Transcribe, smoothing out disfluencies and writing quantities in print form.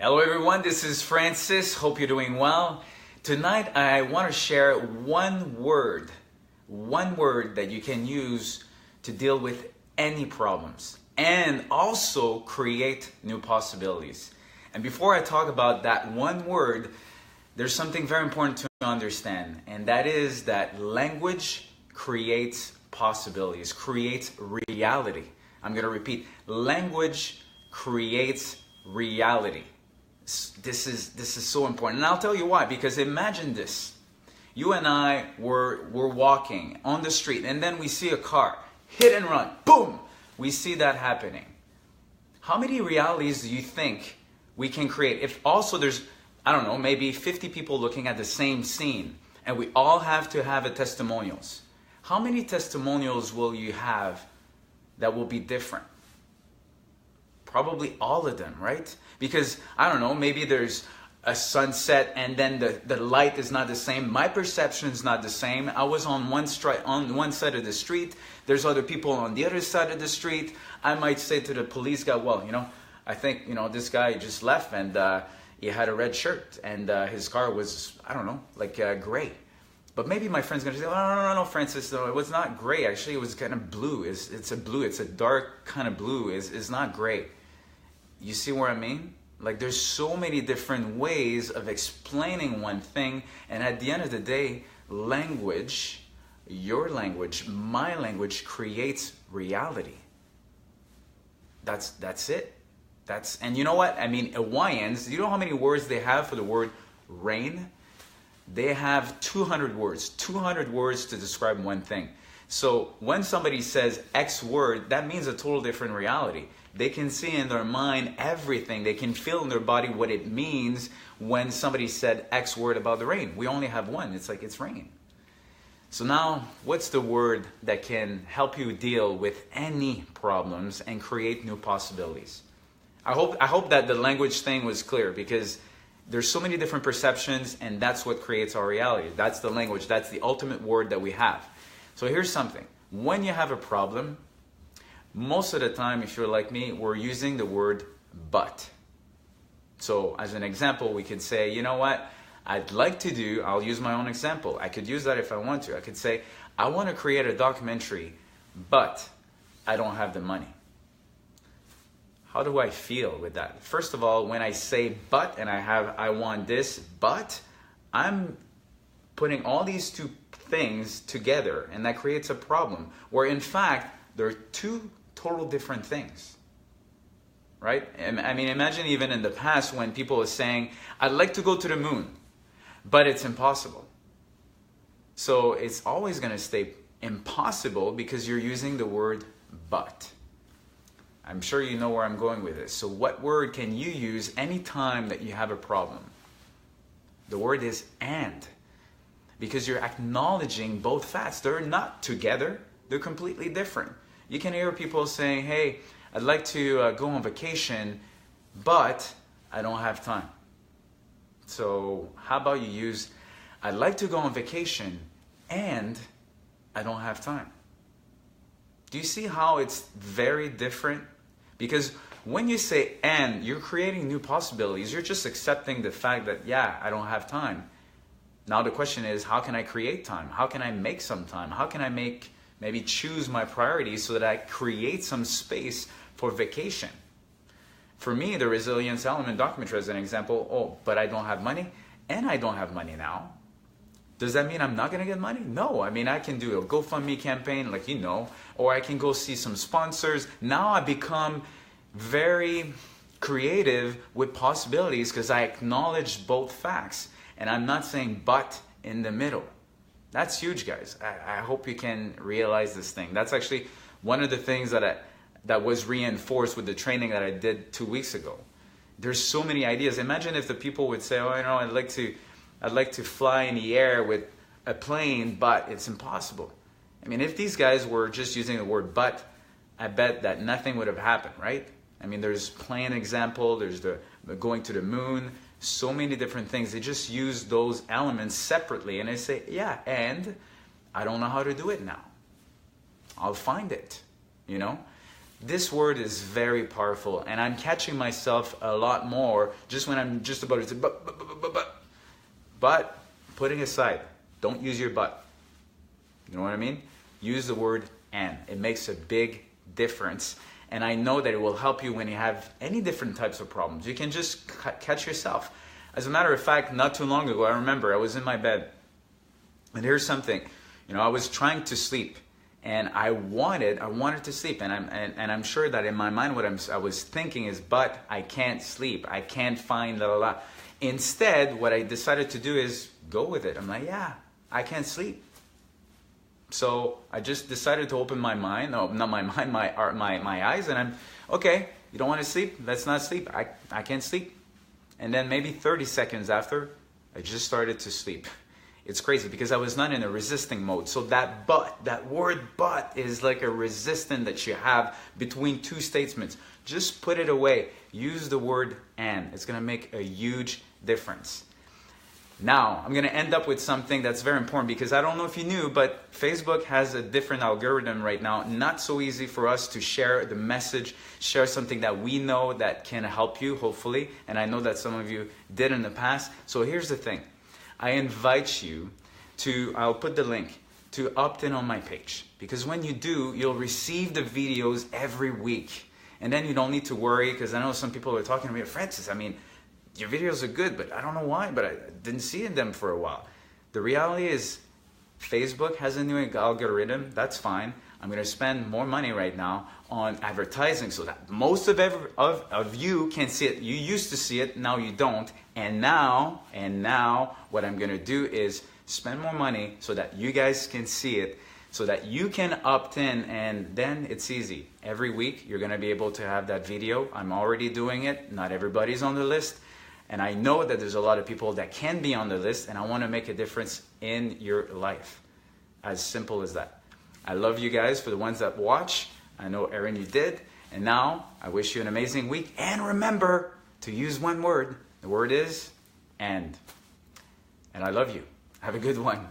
Hello everyone, this is Francis. Hope you're doing well. Tonight I want to share one word that you can use to deal with any problems and also create new possibilities. And before I talk about that one word, there's something very important to understand, and that is that language creates possibilities, creates reality. I'm going to repeat, language creates reality. This is so important, and I'll tell you why. Because imagine this: you and I were walking on the street, and then we see a car hit and run. Boom! We see that happening. How many realities do you think we can create if also there's, I don't know, maybe 50 people looking at the same scene, and we all have to have a testimonials? How many testimonials will you have that will be different? Probably all of them, right? Because, I don't know, maybe there's a sunset and then the light is not the same. My perception is not the same. I was on one side of the street. There's other people on the other side of the street. I might say to the police guy, well, I think, this guy just left and he had a red shirt and his car was, I don't know, like gray. But maybe my friend's going to say, oh, no, Francis, no, it was not gray. Actually, it was kind of blue. It's a dark kind of blue. It's not gray. You see what I mean? Like, there's so many different ways of explaining one thing, and at the end of the day, language, your language, my language creates reality. That's it. And you know what? I mean, Hawaiians, you know how many words they have for the word rain? They have 200 words to describe one thing. So when somebody says X word, that means a total different reality. They can see in their mind everything. They can feel in their body what it means when somebody said X word about the rain. We only have one. It's like it's rain. So now, what's the word that can help you deal with any problems and create new possibilities? I hope that the language thing was clear, because there's so many different perceptions, and that's what creates our reality. That's the language. That's the ultimate word that we have. So here's something. When you have a problem, most of the time, if you're like me, we're using the word but. So as an example, we could say, you know what, I'll use my own example. I could use that if I want to. I could say, I want to create a documentary, but I don't have the money. How do I feel with that? First of all, when I say but and I want this, but I'm putting all these two things together, and that creates a problem where in fact they're two total different things, right? I mean, imagine even in the past when people are saying, I'd like to go to the moon, but it's impossible. So it's always going to stay impossible because you're using the word but. I'm sure you know where I'm going with this. So what word can you use anytime that you have a problem? The word is and. Because you're acknowledging both facts. They're not together. They're completely different. You can hear people saying, hey, I'd like to go on vacation, but I don't have time. So how about you use, I'd like to go on vacation and I don't have time. Do you see how it's very different? Because when you say and, you're creating new possibilities. You're just accepting the fact that, yeah, I don't have time. Now the question is, how can I create time? How can I make some time? How can I maybe choose my priorities so that I create some space for vacation? For me, the resilience element documentary as an example, oh, but I don't have money, and I don't have money now. Does that mean I'm not going to get money? No. I mean, I can do a GoFundMe campaign, or I can go see some sponsors. Now I become very creative with possibilities because I acknowledge both facts. And I'm not saying but in the middle. That's huge, guys. I hope you can realize this thing. That's actually one of the things that was reinforced with the training that I did 2 weeks ago. There's so many ideas. Imagine if the people would say, oh, I'd like to fly in the air with a plane, but it's impossible. I mean, if these guys were just using the word but, I bet that nothing would have happened, right? I mean, there's plane example, there's the going to the moon, so many different things. They just use those elements separately, and they say, yeah, and I don't know how to do it now. I'll find it, This word is very powerful, and I'm catching myself a lot more just when I'm just about to say but putting aside, don't use your but. You know what I mean? Use the word and. It makes a big difference, and I know that it will help you when you have any different types of problems. You can just catch yourself. As a matter of fact, not too long ago, I remember I was in my bed, and here's something. I was trying to sleep. And I wanted to sleep, and I'm sure that in my mind what I was thinking is, but I can't sleep, I can't find la la la. Instead, what I decided to do is go with it. I'm like, yeah, I can't sleep. So I just decided to open my mind, no, not my mind, my eyes, and I'm okay. You don't want to sleep? Let's not sleep. I can't sleep. And then maybe 30 seconds after, I just started to sleep. It's crazy because I was not in a resisting mode. So that word but is like a resistance that you have between two statements. Just put it away. Use the word and. It's going to make a huge difference. Now, I'm going to end up with something that's very important because I don't know if you knew, but Facebook has a different algorithm right now. Not so easy for us to share the message, share something that we know that can help you, hopefully. And I know that some of you did in the past. So here's the thing. I invite you to, I'll put the link, to opt in on my page. Because when you do, you'll receive the videos every week. And then you don't need to worry, because I know some people are talking to me, Francis, I mean, your videos are good, but I don't know why, but I didn't see them for a while. The reality is, Facebook has a new algorithm, that's fine. I'm going to spend more money right now on advertising so that most of you can see it. You used to see it, now you don't. And now, what I'm going to do is spend more money so that you guys can see it, so that you can opt in, and then it's easy. Every week, you're going to be able to have that video. I'm already doing it. Not everybody's on the list. And I know that there's a lot of people that can be on the list, and I want to make a difference in your life. As simple as that. I love you guys. For the ones that watch, I know, Erin, you did. And now, I wish you an amazing week. And remember to use one word. The word is and. And I love you. Have a good one.